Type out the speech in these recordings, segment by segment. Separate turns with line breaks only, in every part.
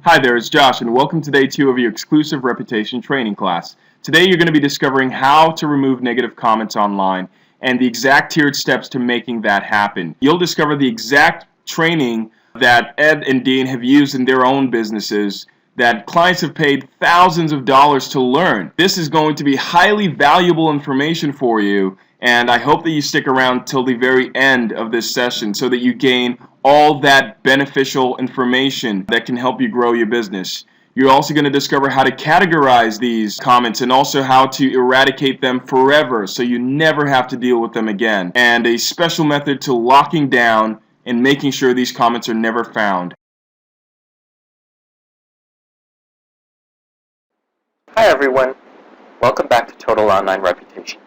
Hi there, it's Josh, and welcome to day 2 of your exclusive reputation training class. Today you're going to be discovering how to remove negative comments online and the exact tiered steps to making that happen. You'll discover the exact training that Ed and Dean have used in their own businesses that clients have paid thousands of dollars to learn. This is going to be highly valuable information for you, and I hope that you stick around till the very end of this session so that you gain all that beneficial information that can help you grow your business. You're also going to discover how to categorize these comments and also how to eradicate them forever so you never have to deal with them again, and a special method to locking down and making sure these comments are never found.
Hi everyone, welcome back to Total Online Reputation.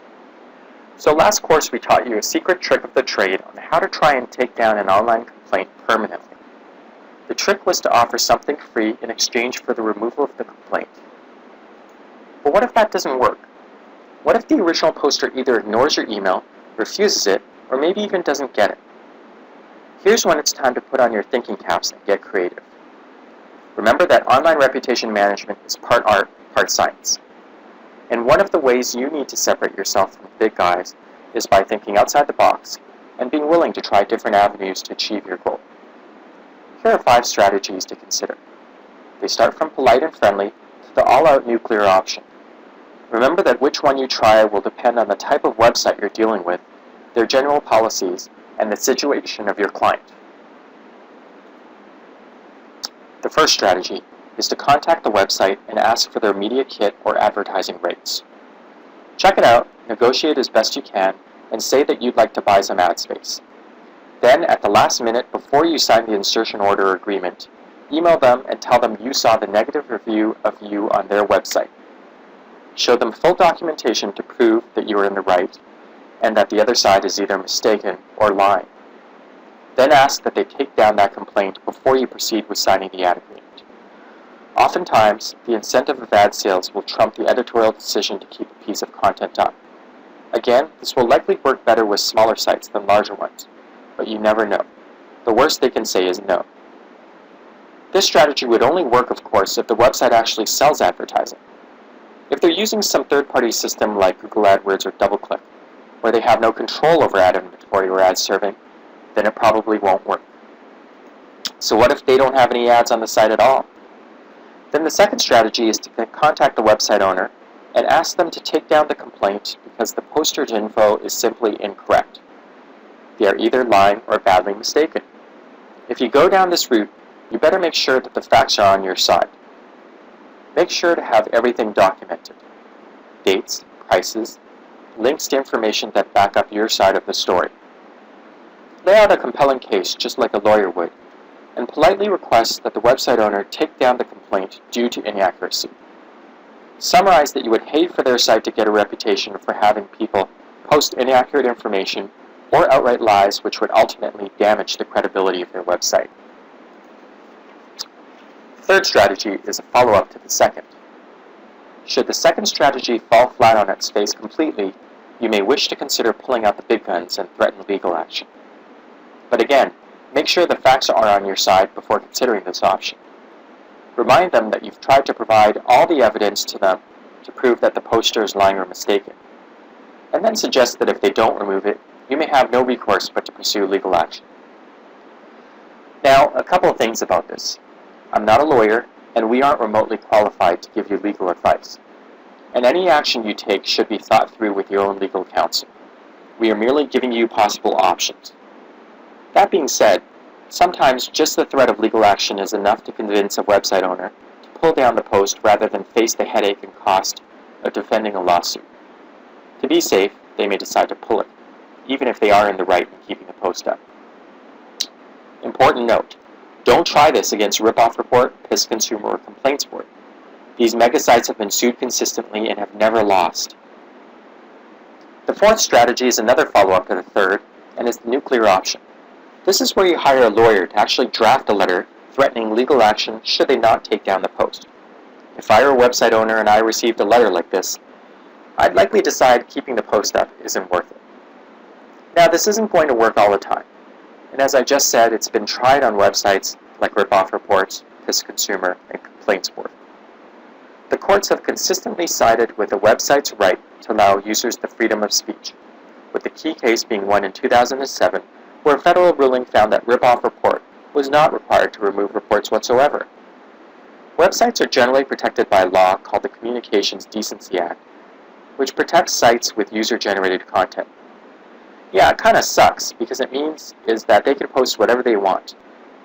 So last course we taught you a secret trick of the trade on how to try and take down an online complaint permanently. The trick was to offer something free in exchange for the removal of the complaint. But what if that doesn't work? What if the original poster either ignores your email, refuses it, or maybe even doesn't get it? Here's when it's time to put on your thinking caps and get creative. Remember that online reputation management is part art, part science. And one of the ways you need to separate yourself from the big guys is by thinking outside the box and being willing to try different avenues to achieve your goal. Here are 5 strategies to consider. They start from polite and friendly to the all-out nuclear option. Remember that which one you try will depend on the type of website you're dealing with, their general policies, and the situation of your client. The first strategy is to contact the website and ask for their media kit or advertising rates. Check it out, negotiate as best you can, and say that you'd like to buy some ad space. Then, at the last minute, before you sign the insertion order agreement, email them and tell them you saw the negative review of you on their website. Show them full documentation to prove that you are in the right and that the other side is either mistaken or lying. Then ask that they take down that complaint before you proceed with signing the ad agreement. Oftentimes, the incentive of ad sales will trump the editorial decision to keep a piece of content up. Again, this will likely work better with smaller sites than larger ones, but you never know. The worst they can say is no. This strategy would only work, of course, if the website actually sells advertising. If they're using some third-party system like Google AdWords or DoubleClick, where they have no control over ad inventory or ad serving, then it probably won't work. So what if they don't have any ads on the site at all? Then the second strategy is to contact the website owner and ask them to take down the complaint because the poster's info is simply incorrect. They are either lying or badly mistaken. If you go down this route, you better make sure that the facts are on your side. Make sure to have everything documented. Dates, prices, links to information that back up your side of the story. Lay out a compelling case just like a lawyer would, and politely request that the website owner take down the complaint due to inaccuracy. Summarize that you would hate for their site to get a reputation for having people post inaccurate information or outright lies which would ultimately damage the credibility of their website. The third strategy is a follow-up to the second. Should the second strategy fall flat on its face completely, you may wish to consider pulling out the big guns and threaten legal action. But again, make sure the facts are on your side before considering this option. Remind them that you've tried to provide all the evidence to them to prove that the poster is lying or mistaken, and then suggest that if they don't remove it, you may have no recourse but to pursue legal action. Now, a couple of things about this. I'm not a lawyer, and we aren't remotely qualified to give you legal advice. And any action you take should be thought through with your own legal counsel. We are merely giving you possible options. That being said, sometimes just the threat of legal action is enough to convince a website owner to pull down the post rather than face the headache and cost of defending a lawsuit. To be safe, they may decide to pull it, even if they are in the right in keeping the post up. Important note, don't try this against Ripoff Report, Piss Consumer, or Complaints Board. These mega sites have been sued consistently and have never lost. The fourth strategy is another follow-up to the third, and is the nuclear option. This is where you hire a lawyer to actually draft a letter threatening legal action should they not take down the post. If I were a website owner and I received a letter like this, I'd likely decide keeping the post up isn't worth it. Now, this isn't going to work all the time, and as I just said, it's been tried on websites like Ripoff Reports, Office Consumer and Complaints Board. The courts have consistently sided with a website's right to allow users the freedom of speech, with the key case being one in 2007, where a federal ruling found that Ripoff Report was not required to remove reports whatsoever. Websites are generally protected by a law called the Communications Decency Act, which protects sites with user-generated content. Yeah, it kind of sucks, because it means that they can post whatever they want,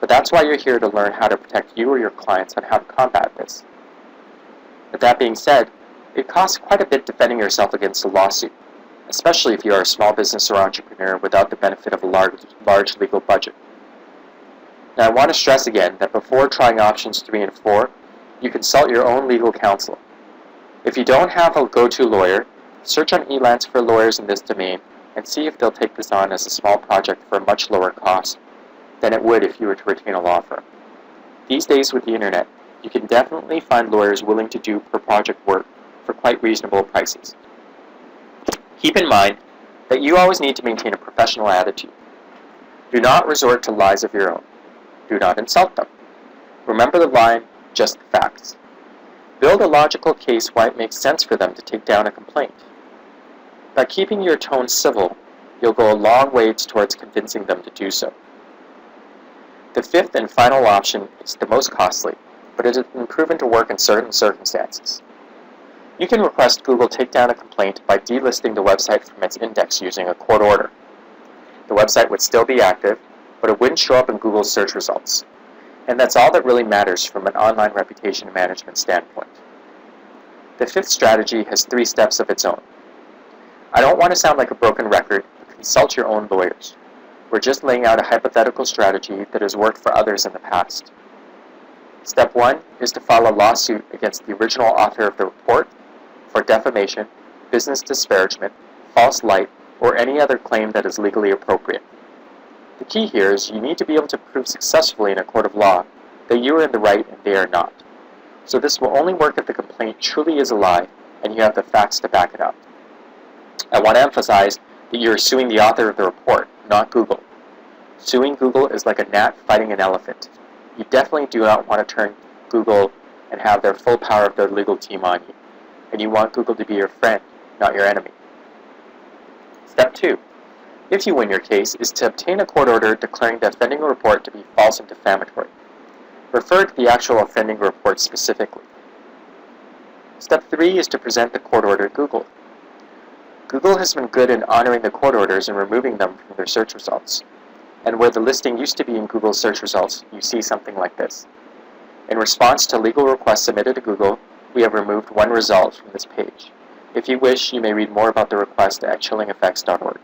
but that's why you're here to learn how to protect you or your clients on how to combat this. With that being said, it costs quite a bit defending yourself against a lawsuit, especially if you are a small business or entrepreneur without the benefit of a large legal budget. Now, I want to stress again that before trying options 3 and 4, you consult your own legal counsel. If you don't have a go-to lawyer, search on Elance for lawyers in this domain and see if they'll take this on as a small project for a much lower cost than it would if you were to retain a law firm. These days with the internet, you can definitely find lawyers willing to do per project work for quite reasonable prices. Keep in mind that you always need to maintain a professional attitude. Do not resort to lies of your own. Do not insult them. Remember the line, just the facts. Build a logical case why it makes sense for them to take down a complaint. By keeping your tone civil, you'll go a long way towards convincing them to do so. The fifth and final option is the most costly, but it has been proven to work in certain circumstances. You can request Google take down a complaint by delisting the website from its index using a court order. The website would still be active, but it wouldn't show up in Google's search results. And that's all that really matters from an online reputation management standpoint. The fifth strategy has 3 steps of its own. I don't want to sound like a broken record, but consult your own lawyers. We're just laying out a hypothetical strategy that has worked for others in the past. Step 1 is to file a lawsuit against the original author of the report for defamation, business disparagement, false light, or any other claim that is legally appropriate. The key here is you need to be able to prove successfully in a court of law that you are in the right and they are not. So this will only work if the complaint truly is a lie and you have the facts to back it up. I want to emphasize that you are suing the author of the report, not Google. Suing Google is like a gnat fighting an elephant. You definitely do not want to turn Google and have their full power of their legal team on you. And you want Google to be your friend, not your enemy. Step 2, if you win your case, is to obtain a court order declaring the offending report to be false and defamatory. Refer to the actual offending report specifically. Step 3 is to present the court order to Google. Google has been good in honoring the court orders and removing them from their search results. And where the listing used to be in Google's search results, you see something like this. In response to legal requests submitted to Google, we have removed one result from this page. If you wish, you may read more about the request at chillingeffects.org.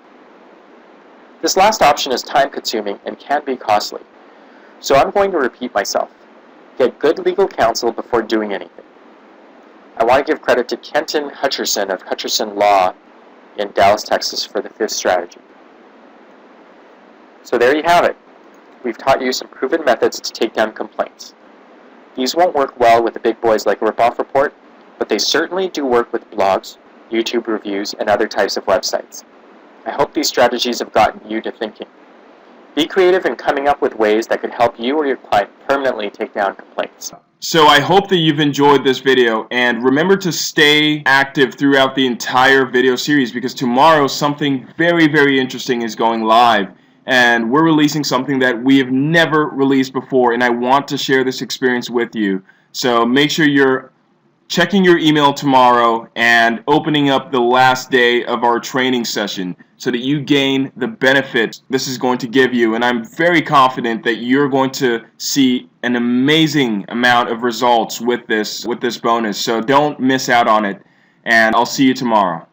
This last option is time-consuming and can be costly, so I'm going to repeat myself. Get good legal counsel before doing anything. I want to give credit to Kenton Hutcherson of Hutcherson Law in Dallas, Texas for the 5th strategy. So there you have it. We've taught you some proven methods to take down complaints. These won't work well with the big boys like Ripoff Report, but they certainly do work with blogs, YouTube reviews, and other types of websites. I hope these strategies have gotten you to thinking. Be creative in coming up with ways that could help you or your client permanently take down complaints.
So I hope that you've enjoyed this video, and remember to stay active throughout the entire video series, because tomorrow something very, very interesting is going live. And we're releasing something that we have never released before, and I want to share this experience with you. So make sure you're checking your email tomorrow and opening up the last day of our training session so that you gain the benefits this is going to give you. And I'm very confident that you're going to see an amazing amount of results with this bonus. So don't miss out on it, and I'll see you tomorrow.